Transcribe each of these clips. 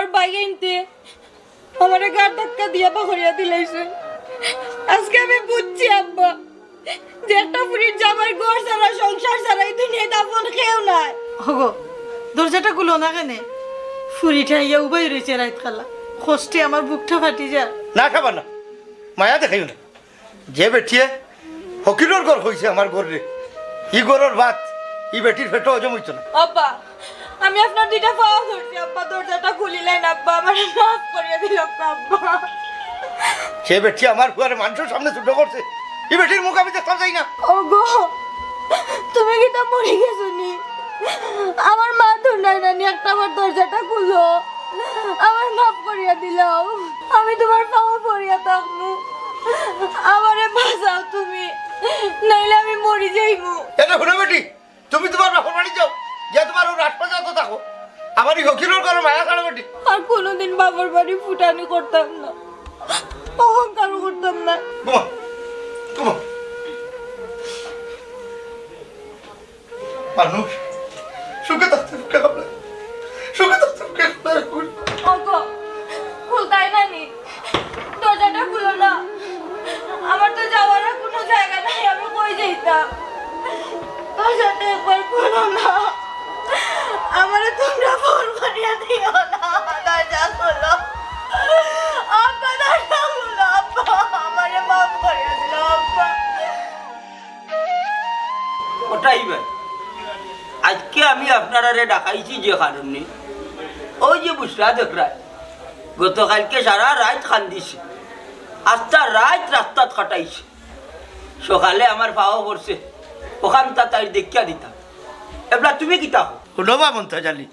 আমার বাইগাইনতে আমারে গাড় ধাক্কা দিয়া বাহরিয়া দিলাইছে। আজকে আমি বুঝছি আব্বা যে একটা ফুরির জামাই ঘর ছাড়া সংসার ছাড়া এই দুনিয়ায় দাফন কেউ নাই। হগো দরজাটা গুলো না কেনে ফুরিটা ইয়া উবাই রয়েছে রাত খালা কষ্টে আমার বুকটা ফাটি যা। না খাবা না মায়া দেখাইও না। যে বেটিয়ে ফকিরের ঘর হয়েছে আমার ঘরে ই ঘরের ভাত ই বেটির পেটে হজম হইতো না। আব্বা আমি আপনার দুইটা পাওয়া ধরছি আব্বা, দরজাটা খুলিলেন আব্বা, আমার মাফ করিয়ে দিল আব্বা। সে বেটি আমার ঘরে মানুষের সামনে ছোট করছে, ই বেটির মুখ আমি দেখতে চাই না। ওগো তুমি কি তা মরে গেছো নি? আমার মা ধুনাই নানি একটা আমার দরজাটা খুললো, আমার মাফ করিয়া দিলাও। আমি তোমার পাওয়া পড়িয়া থাকবো, আমারে বাঁচাও তুমি, নাইলে আমি মরি যাইবো। এটা শুনে বেটি তুমি তোমার বাপর বাড়ি যাও, যে তোমার ও রাজপাশে তো থাকো, আমার এই ফকিরের ঘরে মায়া ছাড়া বেটি। আর কোনোদিন বাবার বাড়ি ফুটানি করতাম না, অহংকারও করতাম না। ঘুমা ঘুমা। মানুষ সুখে থাকতে সুখে হবে, সুখে থাকতে সুখে হবে। ওগো খুলতাই নানি, দরজাটা খুলো না, আমার তো যাওয়ার আর কোনো জায়গা নাই, আমি কই যাইতাম? দরজাটা একবার খুলো না, আমারে তোমরা ফোন করিয়া দিও না, দরজা খুলো আব্বা, দরজা খুলো আব্বা, আমারে মাফ করিয়া দিল আব্বা। ওটাই ভাই আজকে আমি আপনারা ডাকাইছি যে কারণে, ওই যে বুসরা দেখরা গতকালকে সারা রাত কান্দিছে, আস্তা রাত রাস্তাত কাটাইছে, সকালে আমার পাওয়া পড়ছে, ওখান তাই দেখিয়া দিতাম। এবার তুমি কি তাহো শুনবা মন্ত্র জানি,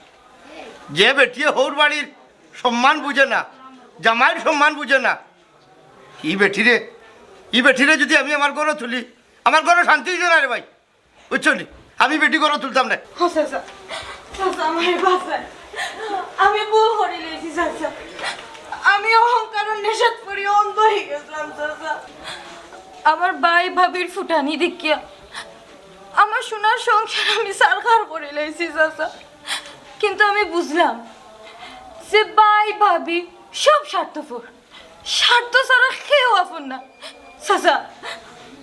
যে বেটিয়ে হৌর বাড়ির সম্মান বুঝে না, জামাইয়ের সম্মান বুঝে না, ই বেটিরে যদি আমি আমার ঘরে তুলি, আমার ঘরে শান্তি হইছে না রে ভাই, বুঝছো নি? আমি বেটি ঘরে তুলতাম না। চাচা চাচা আমারে বাঁচান, আমি ভুল করে লিয়েছি চাচা, আমি অহংকার নেশাত পড়ি অন্ধ হয়ে গেছিলাম চাচা। আমার ভাই ভাবির ফুটানি দেখিয়া আমার সোনার সংসার আমি সারখার করে লিয়েছি চাচা, কিন্তু আমি বুঝলাম যে ভাই ভাবি সব স্বার্থপর, স্বার্থ ছাড়া কেউ আপন না। চাচা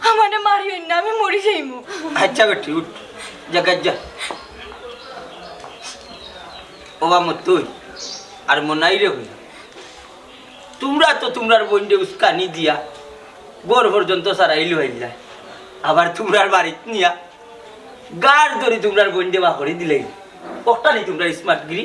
আমারে মারিও না, আমি মরি যাইমু। আচ্ছা বেটি উঠ জায়গা যা। ওবা মত তুই আর মনাই রে হই, তোমরা তো তোমরার বন্ডে উস্কানি দিয়া গোর পর্যন্ত সারাইলো হইলা, আবার তোমরার বাড়িত নিয়া গার ধরে তোমরার বন্ডে বাহরি দিলে, ওটা নেই তোমরা স্মার্ট গিরি।